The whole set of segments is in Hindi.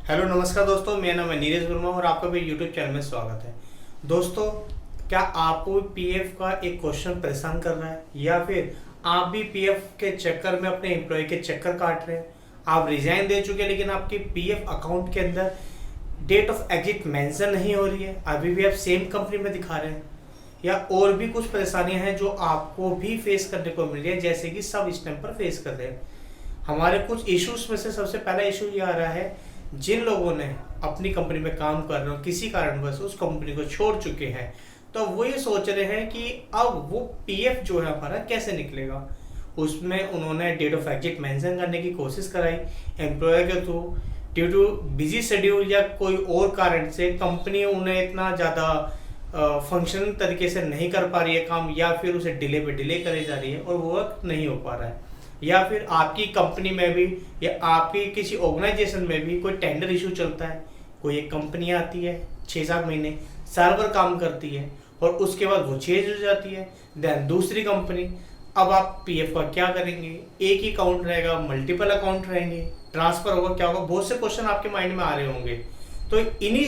हेलो नमस्कार दोस्तों, मेरा नाम है नीरज वर्मा और आपका भी यूट्यूब चैनल में स्वागत है। दोस्तों, क्या आपको पीएफ का एक क्वेश्चन परेशान कर रहा है या फिर आप भी पीएफ के चक्कर में अपने एम्प्लॉय के चक्कर काट रहे हैं। आप रिजाइन दे चुके हैं लेकिन आपके पीएफ अकाउंट के अंदर डेट ऑफ एग्जिट मेंशन नहीं हो रही है, अभी भी आप सेम कंपनी में दिखा रहे हैं, या और भी कुछ परेशानियां हैं जो आपको भी फेस करने को मिल रही है, जैसे कि सब इस टाइम पर फेस कर रहे हैं। हमारे कुछ इश्यूज में से सबसे पहला इशू ये आ रहा है, जिन लोगों ने अपनी कंपनी में काम कर रहे हो किसी कारणवश उस कंपनी को छोड़ चुके हैं, तो वो ये सोच रहे हैं कि अब वो पीएफ जो है हमारा कैसे निकलेगा। उसमें उन्होंने डेट ऑफ एग्जिट मेंशन करने की कोशिश कराई एम्प्लॉयर के through, due too busy schedule या कोई और कारण से कंपनी उन्हें इतना ज़्यादा फंक्शनल तरीके से नहीं कर पा रही है काम, या फिर उसे डिले पे डिले करे जा रही है और वो वर्क नहीं हो पा रहा है। या फिर आपकी कंपनी में भी या आपकी किसी ऑर्गेनाइजेशन में भी कोई टेंडर इशू चलता है, कोई एक कंपनी आती है 6-7 महीने सर्वर काम करती है और उसके बाद वो चेंज हो जाती है, देन दूसरी कंपनी। अब आप पीएफ का क्या करेंगे? एक ही अकाउंट रहेगा, मल्टीपल अकाउंट रहेंगे, ट्रांसफर होगा, क्या होगा? बहुत से क्वेश्चन आपके माइंड में आ रहे होंगे। तो इन्हीं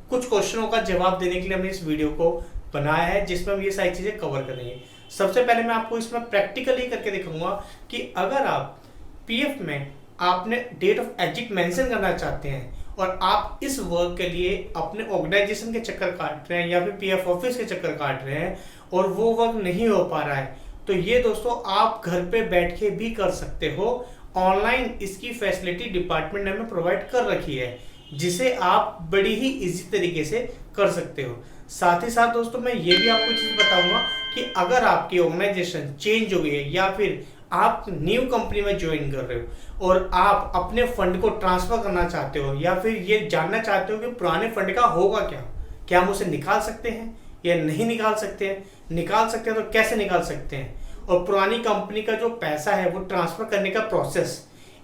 कुछ क्वेश्चनों का जवाब देने के लिए हमने इस वीडियो को बनाया है, जिसमें हम ये सारी चीजें कवर करेंगे। सबसे पहले मैं आपको इसमें प्रैक्टिकली करके दिखाऊंगा कि अगर आप पीएफ में आपने डेट ऑफ एग्जिट मेंशन करना चाहते हैं और आप इस वर्क के लिए अपने ऑर्गेनाइजेशन के चक्कर काट रहे हैं या फिर पीएफ ऑफिस के चक्कर काट रहे हैं और वो वर्क नहीं हो पा रहा है, तो ये दोस्तों आप घर पे बैठ के भी कर सकते हो। ऑनलाइन इसकी फैसिलिटी डिपार्टमेंट ने हमें प्रोवाइड कर रखी है, जिसे आप बड़ी ही इजी तरीके से कर सकते हो। साथ ही साथ दोस्तों मैं ये भी आपको चीज बताऊंगा कि अगर आपकी ऑर्गेनाइजेशन चेंज हो गई है या फिर आप न्यू कंपनी में ज्वाइन कर रहे हो और आप अपने फंड को ट्रांसफर करना चाहते हो या फिर ये जानना चाहते हो कि पुराने फंड का होगा क्या हम उसे निकाल सकते हैं या नहीं निकाल सकते हैं, निकाल सकते हैं तो कैसे निकाल सकते हैं, और पुरानी कंपनी का जो पैसा है वो ट्रांसफर करने का प्रोसेस,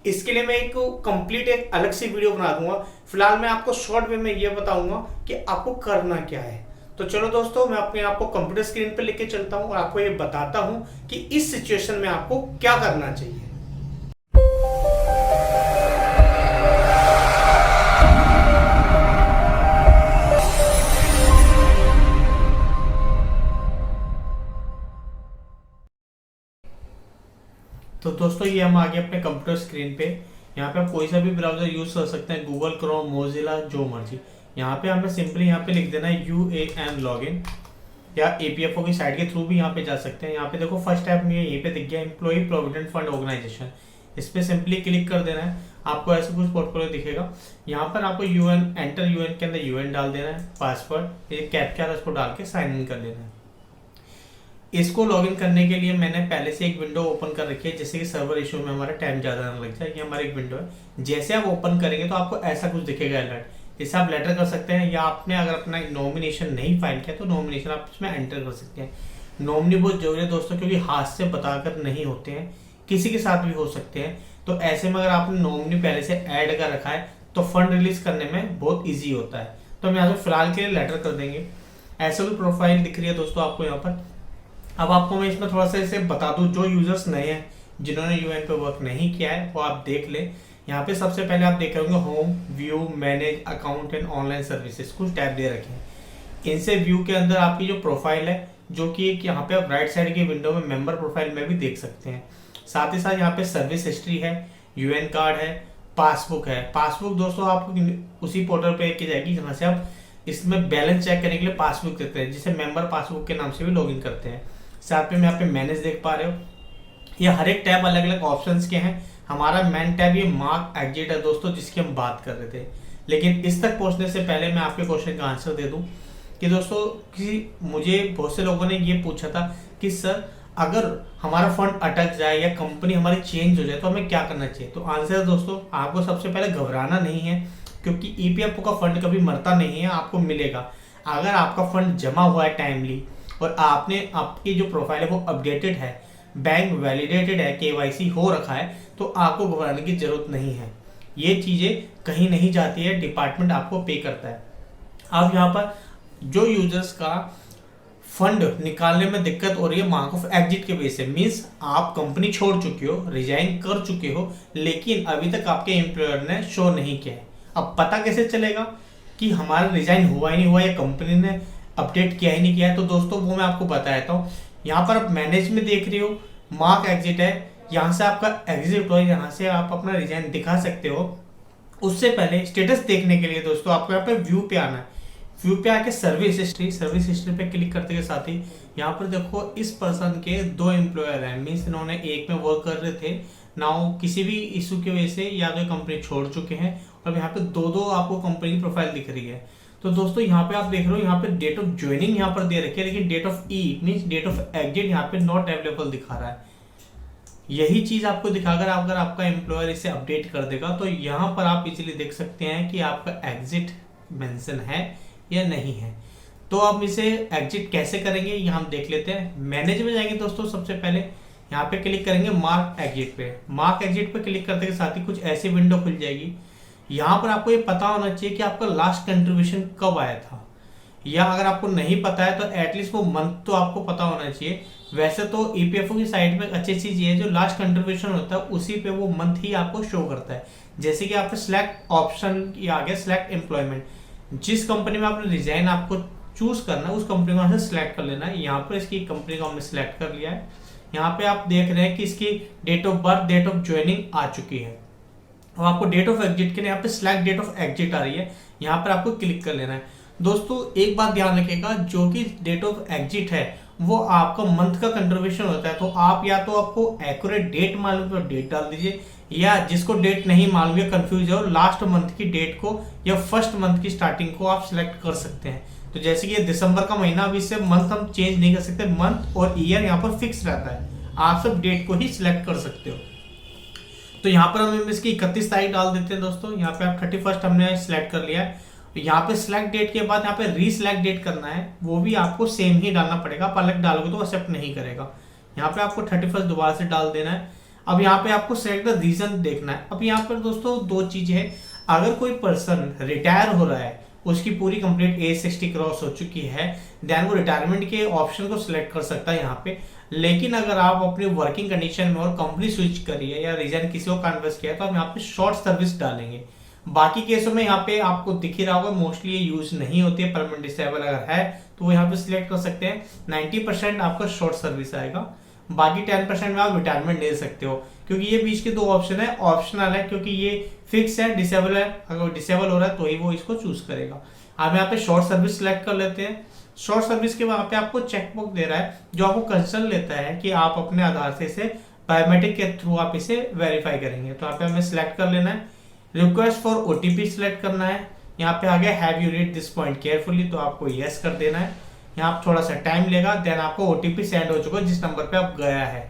इसके लिए मैं एक कंप्लीट एक अलग सी वीडियो बना दूंगा। फिलहाल मैं आपको शॉर्ट वे में ये बताऊंगा कि आपको करना क्या है। तो चलो दोस्तों, मैं अपने आपको कंप्यूटर स्क्रीन पर लेके चलता हूं और आपको ये बताता हूं कि इस सिचुएशन में आपको क्या करना चाहिए। तो दोस्तों ये हम आ गए अपने कंप्यूटर स्क्रीन पे। यहाँ पे आप कोई सा भी ब्राउजर यूज कर सकते हैं, गूगल क्रोम, मोजिला, जो मर्जी। यहाँ पे हमें सिंपली यहाँ पे लिख देना है UAN लॉगिन, या APFO की साइट के थ्रू भी यहाँ पे जा सकते हैं। यहाँ पे देखो फर्स्ट ऐप में यहीं पे दिख गया एम्प्लॉय प्रोविडेंट फंड ऑर्गेनाइजेशन, इस पे सिंपली क्लिक कर देना है। आपको ऐसे कुछ पोर्टफोलियो दिखेगा। यहाँ पर आपको UN एंटर UN के अंदर UN डाल देना है, पासवर्ड एक कैप्चा उसको डाल के साइन इन कर लेना है। इसको लॉगिन करने के लिए मैंने पहले से एक विंडो ओपन कर रखी है, जैसे कि सर्वर इशू में हमारा टाइम ज़्यादा ना लग जाए। ये हमारा एक विंडो है, जैसे आप ओपन करेंगे तो आपको ऐसा कुछ दिखेगा अलर्ट। इसे आप लेटर कर सकते हैं, या आपने अगर अपना नॉमिनेशन नहीं फाइल किया तो नॉमिनेशन आप इसमें एंटर कर सकते हैं। नॉमिनी बहुत जरूरी है दोस्तों, क्योंकि हाथ से बताकर नहीं होते हैं, किसी के साथ भी हो सकते हैं। तो ऐसे में अगर आपने नॉमिनी पहले से ऐड कर रखा है तो फंड रिलीज करने में बहुत ईजी होता है। तो हम यहाँ से फिलहाल के लिए लेटर कर देंगे। ऐसे कोई प्रोफाइल दिख रही है दोस्तों आपको यहाँ पर। अब आपको मैं इसमें थोड़ा सा इसे बता दूं, जो यूजर्स नए हैं जिन्होंने UN पे वर्क नहीं किया है वो आप देख लें। यहाँ पे सबसे पहले आप देख रहे होंगे home, view, manage, account and online services, कुछ टैब दे रखे हैं। इनसे व्यू के अंदर आपकी जो प्रोफाइल है, जो कि एक यहाँ पे आप राइट साइड की विंडो में मेंबर प्रोफाइल में भी देख सकते हैं। साथ ही साथ यहाँ पे सर्विस हिस्ट्री है, UN कार्ड है, पासबुक है। पासबुक दोस्तों आपको उसी पोर्टल पे की जाएगी जहाँ से आप इसमें बैलेंस चेक करने के लिए पासबुक देते हैं, जिसे मेंबर पासबुक के नाम से भी लॉगिन करते हैं। साथ में यहाँ पे मैनेज देख पा रहे हो। ये हर एक टैब अलग अलग ऑप्शंस के हैं। हमारा मेन टैब ये मार्क एग्जिट है दोस्तों, जिसकी हम बात कर रहे थे। लेकिन इस तक पहुंचने से पहले मैं आपके क्वेश्चन का आंसर दे दूं कि दोस्तों मुझे बहुत से लोगों ने ये पूछा था कि सर अगर हमारा फंड अटक जाए या कंपनी हमारी चेंज हो जाए तो हमें क्या करना चाहिए। तो आंसर है दोस्तों, आपको सबसे पहले घबराना नहीं है, क्योंकि EPFO का फंड कभी मरता नहीं है, आपको मिलेगा। अगर आपका फंड जमा हुआ है टाइमली और आपकी जो प्रोफाइल है वो अपडेटेड है, बैंक वैलिडेटेड है, KYC हो रखा है, तो आपको घबराने की जरूरत नहीं है। ये चीजें कहीं नहीं जाती है, डिपार्टमेंट आपको पे करता है। अब यहाँ पर जो यूजर्स का फंड निकालने में दिक्कत हो रही है मार्क ऑफ एग्जिट के बेस से, मीन्स आप कंपनी छोड़ चुके हो, रिजाइन कर चुके हो, लेकिन अभी तक आपके एम्प्लॉयर ने शो नहीं किया है, अब पता कैसे चलेगा कि हमारा रिजाइन हुआ ही नहीं हुआ या कंपनी ने अपडेट किया ही नहीं किया है? तो दोस्तों वो मैं आपको बताता हूँ। यहाँ पर आप मैनेज में देख रहे हो, मार्क एग्जिट है, यहाँ से आपका एग्जिट हो, यहाँ से आप अपना रिजाइन दिखा सकते हो। उससे पहले स्टेटस देखने के लिए दोस्तों आपको यहाँ पे व्यू पे आना है। व्यू पे आके सर्विस हिस्ट्री पे क्लिक करते के साथ ही यहाँ पर देखो इस पर्सन के 2 एम्प्लॉयर हैं, मीन्स इन्होंने एक में वर्क कर रहे थे, नाउ किसी भी इशू की वजह से या तो कंपनी छोड़ चुके हैं, और यहाँ पे 2 आपको कंपनी की प्रोफाइल दिख रही है। तो दोस्तों यहाँ पे आप देख रहे हो, यहाँ पे डेट ऑफ ज्वाइनिंग यहाँ पर दे रखी है, लेकिन date of E means date of exit यहाँ पे नॉट अवेलेबल दिखा रहा है। यही चीज आपको दिखाकर अगर आपका एम्प्लॉयर इसे अपडेट कर देगा तो यहाँ पर आप इजीली देख सकते हैं कि आपका एग्जिट मेंशन है या नहीं है। तो आप इसे एग्जिट कैसे करेंगे ये हम देख लेते हैं। मैनेज में जाएंगे दोस्तों, सबसे पहले यहाँ पे क्लिक करेंगे मार्क एग्जिट पे। मार्क एग्जिट पे क्लिक करते के साथ ही कुछ ऐसी विंडो खुल जाएगी। यहाँ पर आपको ये पता होना चाहिए कि आपका लास्ट कंट्रीब्यूशन कब आया था, या अगर आपको नहीं पता है तो एटलीस्ट वो मंथ तो आपको पता होना चाहिए। वैसे तो ईपीएफओ की साइट में अच्छी चीज ये है, जो लास्ट कंट्रीब्यूशन होता है उसी पे वो मंथ ही आपको शो करता है। जैसे कि आपको सिलेक्ट ऑप्शन आ गया, सिलेक्ट एम्प्लॉयमेंट, जिस कंपनी में आपने रिजाइन आपको चूज करना है उस कंपनी को सिलेक्ट कर लेना है। यहाँ पर इसकी कंपनी को हमने सिलेक्ट कर लिया है। यहाँ पे आप देख रहे हैं कि इसकी date of birth, date of joining आ चुकी है। और आपको डेट ऑफ एग्जिट के लिए यहाँ पे सिलेक्ट डेट ऑफ एग्जिट आ रही है, यहाँ पर आपको क्लिक कर लेना है। दोस्तों एक बात ध्यान रखिएगा, जो कि डेट ऑफ एग्जिट है वो आपका मंथ का कंट्रीब्यूशन होता है। तो आप या तो आपको एक्यूरेट डेट मालूम तो डेट डाल दीजिए, या जिसको डेट नहीं मालूम या कंफ्यूज है लास्ट मंथ की डेट को या फर्स्ट मंथ की स्टार्टिंग को आप सिलेक्ट कर सकते हैं। तो जैसे कि ये दिसंबर का महीना, अब इससे मंथ हम चेंज नहीं कर सकते, मंथ और ईयर यहाँ पर फिक्स रहता है, आप सब डेट को ही सिलेक्ट कर सकते हो। तो यहाँ पर हम इसकी 31 तारीख डाल देते हैं दोस्तों। यहाँ पे आप 31 हमने सिलेक्ट कर लिया है। यहाँ पे सिलेक्ट डेट के बाद यहाँ पे रीसिलेक्ट डेट करना है, वो भी आपको सेम ही डालना पड़ेगा, आप अलग डालोगे तो एक्सेप्ट नहीं करेगा। यहाँ पे आपको 31 दोबारा से डाल देना है। अब यहाँ पे आपको सिलेक्ट द रीजन देखना है। अब यहाँ पर दोस्तों 2 चीजें हैं, अगर कोई पर्सन रिटायर हो रहा है, उसकी पूरी कंप्लीट एज 60 क्रॉस हो चुकी है, देन वो रिटायरमेंट के ऑप्शन को सिलेक्ट कर सकता है यहाँ पे। लेकिन अगर आप अपनी वर्किंग कंडीशन में और कंपनी स्विच करी है या रीजन किसी को कन्वर्स किया है तो आप यहाँ पे शॉर्ट सर्विस डालेंगे। बाकी केसों में यहाँ पे आपको दिख ही रहा होगा, मोस्टली ये यूज नहीं होती है। परमानेंट डिसेबल अगर है तो वो यहाँ पे सिलेक्ट कर सकते हैं। 90% आपका शॉर्ट सर्विस आएगा, बाकी 10% में आप रिटायरमेंट ले सकते हो, क्योंकि ये बीच के 2 ऑप्शन है, ऑप्शनल है, क्योंकि ये फिक्स है, डिसेबल है। अगर डिसेबल हो रहा है तो ही वो इसको चूज करेगा। आप यहाँ पे शॉर्ट सर्विस सिलेक्ट कर लेते हैं। शॉर्ट सर्विस के वहां पे आपको चेकबॉक्स दे रहा है जो आपको कंसर्न लेता है कि आप अपने आधार से इसे बायोमेट्रिक के थ्रू आप इसे वेरीफाई करेंगे। तो यहाँ पे हमें सिलेक्ट कर लेना है। रिक्वेस्ट फॉर ओटीपी सिलेक्ट करना है। यहाँ पे आगे have you read this point carefully, तो आपको यस कर देना है। यहाँ थोड़ा सा टाइम लेगा, देन आपको ओटीपी सेंड हो चुका है जिस नंबर पे आप गया है।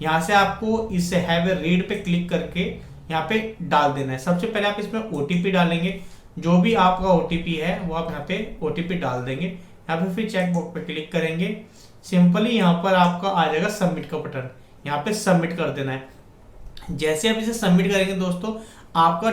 यहाँ से आपको इस हैव ए रीड पे क्लिक करके यहाँ पे डाल देना है। सबसे पहले आप इसमें ओटीपी डालेंगे, जो भी आपका ओटीपी है वो आप यहाँ पे ओटीपी डाल देंगे। यहाँ पे फिर चेक बॉक्स पे क्लिक करेंगे, सिंपली यहाँ पर आपका आ जाएगा सबमिट का बटन, यहाँ पे सबमिट कर देना है। जैसे आप इसे सबमिट करेंगे दोस्तों, आपका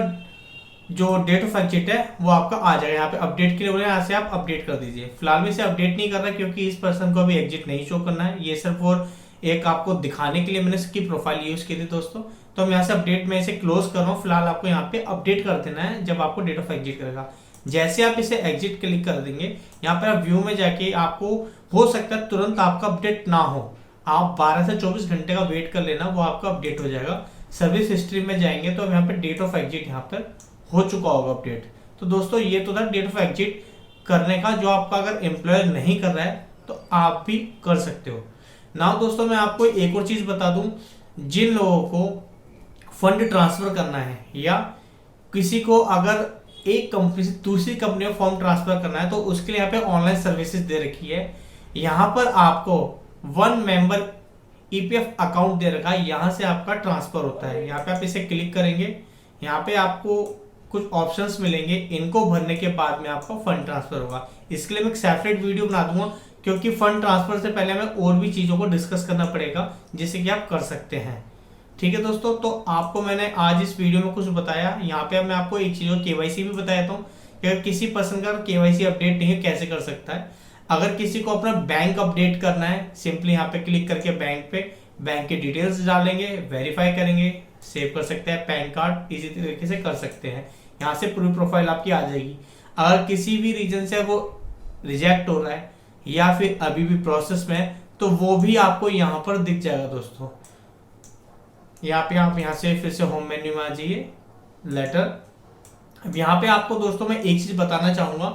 जो डेट ऑफ एग्जिट है वो आपका आ जाएगा। यहाँ पे अपडेट के लिए बोले, यहाँ से आप अपडेट कर दीजिए। फिलहाल में इसे अपडेट नहीं कर रहा क्योंकि इस पर्सन को अभी एग्जिट नहीं शो करना है, ये सिर्फ और एक आपको दिखाने के लिए मैंने इसकी प्रोफाइल यूज की थी दोस्तों। तो हम यहाँ से अपडेट में इसे क्लोज कर रहा हूँ। फिलहाल आपको यहाँ पे अपडेट कर देना है जब आपको डेट ऑफ एग्जिट करेगा। जैसे आप इसे एग्जिट क्लिक कर देंगे, यहाँ पे आप व्यू में जाके आपको हो सकता है तुरंत आपका अपडेट ना हो, आप 12 से 24 घंटे का वेट कर लेना, वो आपका अपडेट हो जाएगा। सर्विस हिस्ट्री में जाएंगे तो अब यहाँ पे डेट ऑफ एग्जिट यहाँ पर हो चुका होगा अपडेट। तो दोस्तों ये तो था डेट ऑफ एग्जिट करने का, जो आपका अगर एम्प्लॉयर नहीं कर रहा है तो आप भी कर सकते हो। नाउ दोस्तों मैं आपको एक और चीज बता दूं, जिन लोगों को फंड ट्रांसफर करना है या किसी को अगर एक कंपनी से दूसरी कंपनी में फंड ट्रांसफर करना है तो उसके लिए यहाँ पे ऑनलाइन सर्विसेज दे रखी है। यहाँ पर आपको 1 मेंबर ईपीएफ अकाउंट दे रखा है, यहाँ से आपका ट्रांसफर होता है। यहाँ पे आप इसे क्लिक करेंगे, यहाँ पे आपको कुछ ऑप्शंस मिलेंगे, इनको भरने के बाद में आपका फंड ट्रांसफर होगा। इसके लिए मैं एक सेपरेट वीडियो बना दूंगा, क्योंकि फंड ट्रांसफर से पहले हमें और भी चीजों को डिस्कस करना पड़ेगा जिससे कि आप कर सकते हैं। ठीक है दोस्तों, तो आपको मैंने आज इस वीडियो में कुछ बताया। यहाँ पे मैं आपको एक चीज केवाईसी भी बताया था कि अगर किसी पर्सन का केवाईसी अपडेट नहीं है कैसे कर सकता है। अगर किसी को अपना बैंक अपडेट करना है, सिंपली यहाँ पे क्लिक करके बैंक के डिटेल्स डालेंगे, वेरीफाई करेंगे, सेव कर सकते हैं। पैन कार्ड इसी तरीके से कर सकते हैं। यहाँ से पूरी प्रोफाइल आपकी आ जाएगी। अगर किसी भी रीजन से वो रिजेक्ट हो रहा है या फिर अभी भी प्रोसेस में है तो वो भी आपको यहाँ पर दिख जाएगा दोस्तों। यहाँ पे आप यहाँ से फिर से होम मेन्यू में आ जाइए, लेटर। अब यहाँ पे आपको दोस्तों मैं एक चीज बताना चाहूंगा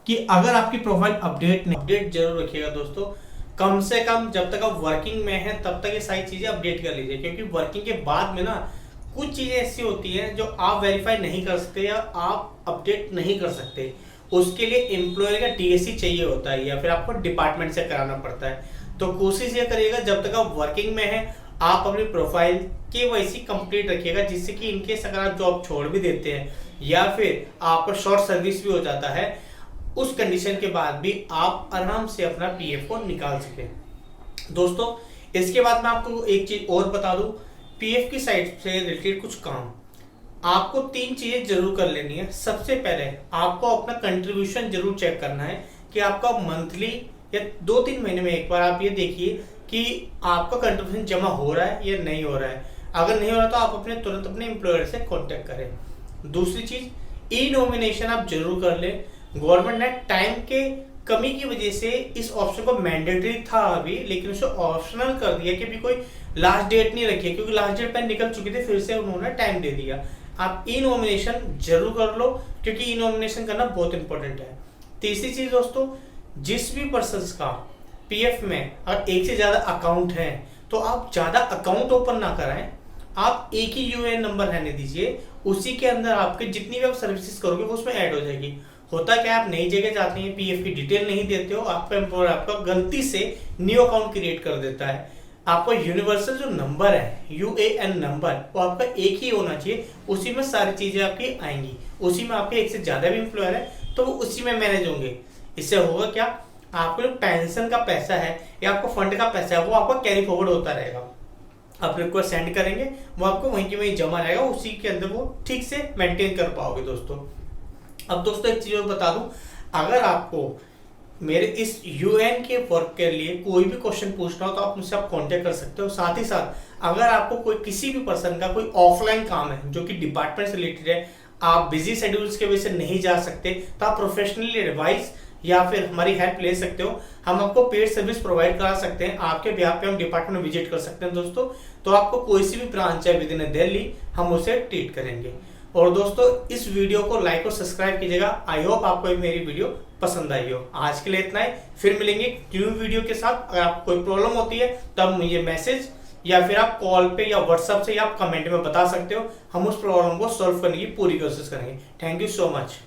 कि अगर आपकी प्रोफाइल अपडेट जरूर रखिएगा दोस्तों। कम से कम जब तक आप वर्किंग में हैं तब तक ये सारी चीजें अपडेट कर लीजिए, क्योंकि वर्किंग के बाद में ना कुछ चीजें ऐसी होती हैं जो आप वेरीफाई नहीं कर सकते या आप अपडेट नहीं कर सकते। उसके लिए एम्प्लॉयर का डीएससी चाहिए होता है या फिर आपको डिपार्टमेंट से कराना पड़ता है। तो कोशिश ये करिएगा जब तक आप वर्किंग में हैं आप अपनी प्रोफाइल केवाईसी कंप्लीट रखिएगा, जिससे कि इनकेस अगर आप जॉब छोड़ भी देते हैं या फिर आपका शॉर्ट सर्विस भी हो जाता है, उस कंडीशन के बाद भी आप आराम से अपना पीएफ को निकाल सके दोस्तों। इसके बाद मैं आपको एक चीज और बता दूं, पीएफ की साइड से रिलेटेड कुछ काम आपको 3 चीजें जरूर कर लेनी है। सबसे पहले आपको अपना कंट्रीब्यूशन जरूर चेक करना है कि आपका मंथली या 2-3 महीने में एक बार आप ये देखिए कि आपका कंट्रीब्यूशन जमा हो रहा है या नहीं हो रहा है। अगर नहीं हो रहा तो आप तुरंत अपने एम्प्लॉयर से कांटेक्ट करें। दूसरी चीज, ई नॉमिनेशन आप जरूर कर लें। गवर्नमेंट ने टाइम के कमी की वजह से इस ऑप्शन को मैंडेटरी था अभी, लेकिन उसे ऑप्शनल कर दिया कि अभी कोई लास्ट डेट नहीं रखी है, क्योंकि लास्ट डेट पर निकल चुकी थी, फिर से उन्होंने टाइम दे दिया। आप ई नॉमिनेशन जरूर कर लो, क्योंकि ई नॉमिनेशन करना बहुत इंपॉर्टेंट है। तीसरी चीज दोस्तों, जिस भी पर्सन का पीएफ में अगर एक से ज्यादा अकाउंट है तो आप ज्यादा अकाउंट ओपन ना कराएं, आप एक ही यूएएन नंबर रहने दीजिए। उसी के अंदर आपके जितनी भी आप सर्विसेज करोगे वो उसमें ऐड हो जाएगी। होता क्या, आप नई जगह जाते हैं, पीएफ की डिटेल नहीं देते हो, आपका एम्प्लॉयर आपका गलती से न्यू अकाउंट क्रिएट कर देता है। आपका यूनिवर्सल जो नंबर है यूएएन नंबर, वो आपका एक ही होना चाहिए, उसी में सारी चीजें आपकी आएंगी। उसी में आपके एक से ज्यादा भी एम्प्लॉयर है तो वो उसी में मैनेज होंगे। इससे होगा क्या, आपको जो पेंशन का पैसा है या आपको फंड का पैसा है वो आपका कैरी फॉरवर्ड होता रहेगा। आप रिक्वेस्ट सेंड करेंगे वो आपको वहीं के वहीं जमा रहेगा, उसी के अंदर वो ठीक से मेंटेन कर पाओगे दोस्तों। अब दोस्तों एक चीज और बता दूं, अगर आपको मेरे इस यूएन के वर्क के लिए कोई भी क्वेश्चन पूछना हो तो आप मुझसे आप कांटेक्ट कर सकते हो। साथ ही साथ अगर आपको कोई किसी भी पर्सन का कोई ऑफलाइन काम है जो कि डिपार्टमेंट से रिलेटेड है, आप बिजी शेड्यूल्स के वजह से नहीं जा सकते, तो आप प्रोफेशनली एडवाइस या फिर हमारी हेल्प ले सकते हो। हम आपको पेड सर्विस प्रोवाइड करा सकते हैं, आपके बिहाफ पे हम डिपार्टमेंट में विजिट कर सकते हैं दोस्तों। तो आपको कोई सी भी ब्रांच है विद इन दिल्ली, हम उसे ट्रीट करेंगे। और दोस्तों इस वीडियो को लाइक और सब्सक्राइब कीजिएगा। आई होप आपको मेरी वीडियो पसंद आई हो। आज के लिए इतना ही, फिर मिलेंगे न्यू वीडियो के साथ। अगर आपको कोई प्रॉब्लम होती है तो आप मुझे मैसेज या फिर आप कॉल पे या व्हाट्सएप से या आप कमेंट में बता सकते हो। हम उस प्रॉब्लम को सॉल्व करने की पूरी कोशिश करेंगे। Thank you so much.